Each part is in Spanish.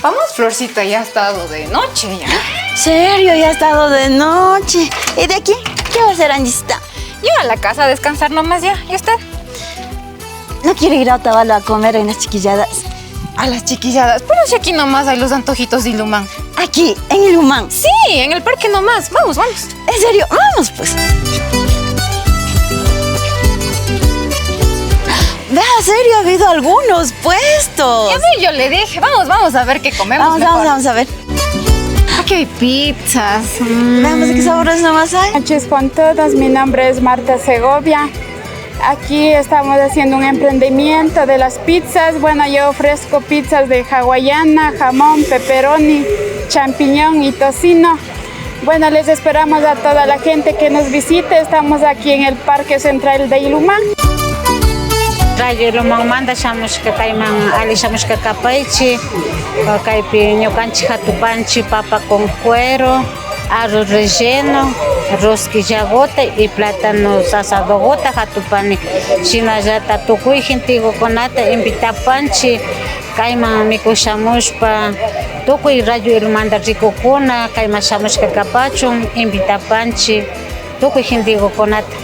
Vamos, Florcita, ya ha estado de noche ya. ¿Serio? Ya ha estado de noche. ¿Y de aquí? ¿Qué va a hacer, Angisita? Yo a la casa a descansar nomás ya. ¿Y usted? ¿No quiere ir a Otavalo a comer en las chiquilladas? A las chiquilladas. Pero si aquí nomás hay los antojitos de Ilumán. Aquí, en Ilumán. Sí, en el parque nomás. Vamos, vamos. ¿En serio? Vamos, pues. Vea, serio, ha habido algunos puestos. Y a mí yo le dije, vamos a ver qué comemos. Vamos a ver. Aquí hay pizzas. Veamos de qué sabores nomás hay. Buenas noches con todos, mi nombre es Marta Segovia. Aquí estamos haciendo un emprendimiento de las pizzas. Bueno, yo ofrezco pizzas de hawaiana, jamón, pepperoni, champiñón y tocino. Bueno, les esperamos a toda la gente que nos visite. Estamos aquí en el Parque Central de Ilumán. Radio Ilumán manda shamushka kayman ali shamushka kapaychi kaypi ñukanchik hatupanchik papa con cuero, arroz relleno, rosquillagota y plátanos asadogota hatupani shinallata tukuy gentikukunata invitapanchik kayman mikushamushpa tukuy Radio Ilumanta rikukuna kayman shamushka kapachun invitapanchik tukuy gentikukunata.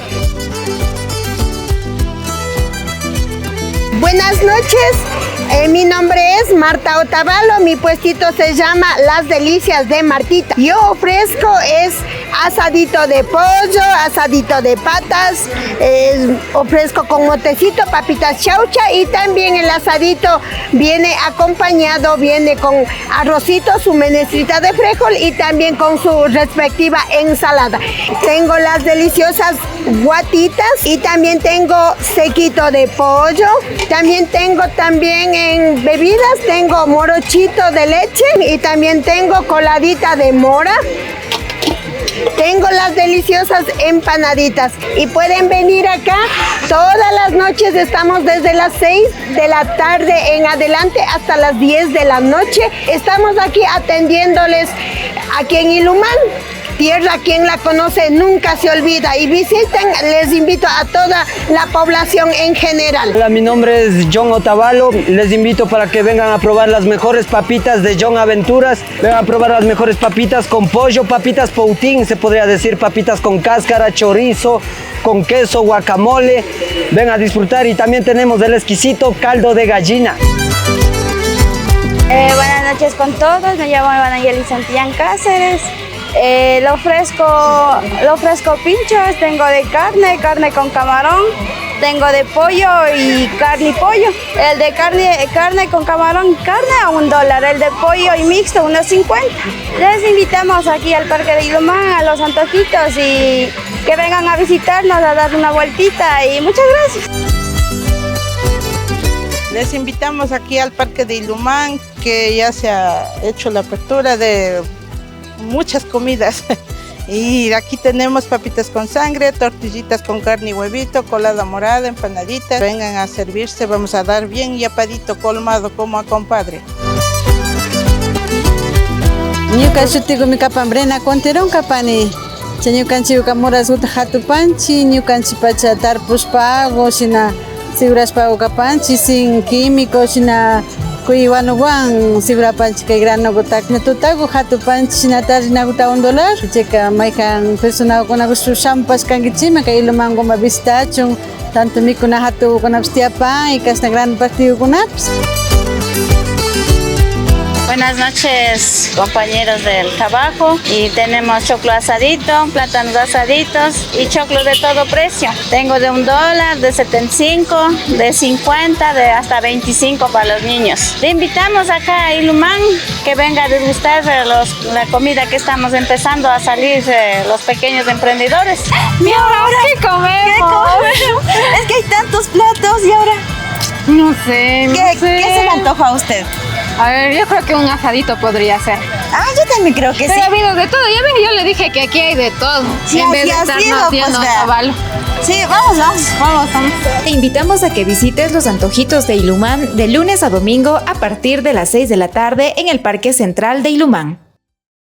Buenas noches, mi nombre es Marta Otavalo, mi puestito se llama Las Delicias de Martita. Yo ofrezco asadito de pollo, asadito de patas, ofrezco con motecito, papitas chaucha y también el asadito viene acompañado, viene con arrocito, su menestrita de frijol y también con su respectiva ensalada. Tengo las deliciosas guatitas y también tengo sequito de pollo. También tengo en bebidas, tengo morochito de leche y también tengo coladita de mora. Tengo las deliciosas empanaditas y pueden venir acá todas las noches. Estamos desde las 6 de la tarde en adelante hasta las 10 de la noche. Estamos aquí atendiéndoles aquí en Ilumán. Tierra, quien la conoce nunca se olvida, y visiten, les invito a toda la población en general. Hola, mi nombre es John Otavalo, les invito para que vengan a probar las mejores papitas de John Aventuras. Vengan a probar las mejores papitas con pollo, papitas poutín, se podría decir papitas con cáscara, chorizo, con queso, guacamole. Ven a disfrutar y también tenemos el exquisito caldo de gallina. Buenas noches con todos, me llamo Evangelina Santillán Cáceres. Le ofrezco pinchos, tengo de carne con camarón, tengo de pollo y carne y pollo. El de carne con camarón, carne a $1, el de pollo y mixto $1.50. Les invitamos aquí al Parque de Ilumán a los antojitos y que vengan a visitarnos, a dar una vueltita y muchas gracias. Les invitamos aquí al Parque de Ilumán, que ya se ha hecho la apertura de muchas comidas y aquí tenemos papitas con sangre, tortillitas con carne y huevito, colada morada, empanaditas. Vengan a servirse, vamos a dar bien yapadito, colmado como a compadre. Ñuka shutikumi kapan Brena Conterón kapani. Ñukanchik kamuras uta hatupanchi, ñukanchik pacha tarpushpa shina sigurashpa kapanchi sin químicos shina Kuiwanuwan sibrapanchi kay granogotak netutago hatupanchi shinatarinagota $1 cheka mayjan personakunaku shampas kankichima kay Ilumanguma visitachun tanto mikuna hatukunapas tiapan y kasna gran partidokunapas. Buenas noches, compañeros del trabajo, y tenemos choclo asadito, plátanos asaditos y choclo de todo precio. Tengo de $1, de 75, de 50, de hasta 25 para los niños. Le invitamos acá a Ilumán que venga a degustar la comida que estamos empezando a salir los pequeños emprendedores. ¿Y ahora qué comemos? Es que hay tantos platos y ahora... No sé. ¿Qué se le antoja a usted? A ver, yo creo que un asadito podría ser. Ah, yo también creo que sí. Pero ha habido de todo. Ya ven, yo le dije que aquí hay de todo. Sí, en vez de estarnos haciendo Otavalo. Sí, vamos. Te invitamos a que visites los antojitos de Ilumán de lunes a domingo a partir de las 6 de la tarde en el Parque Central de Ilumán.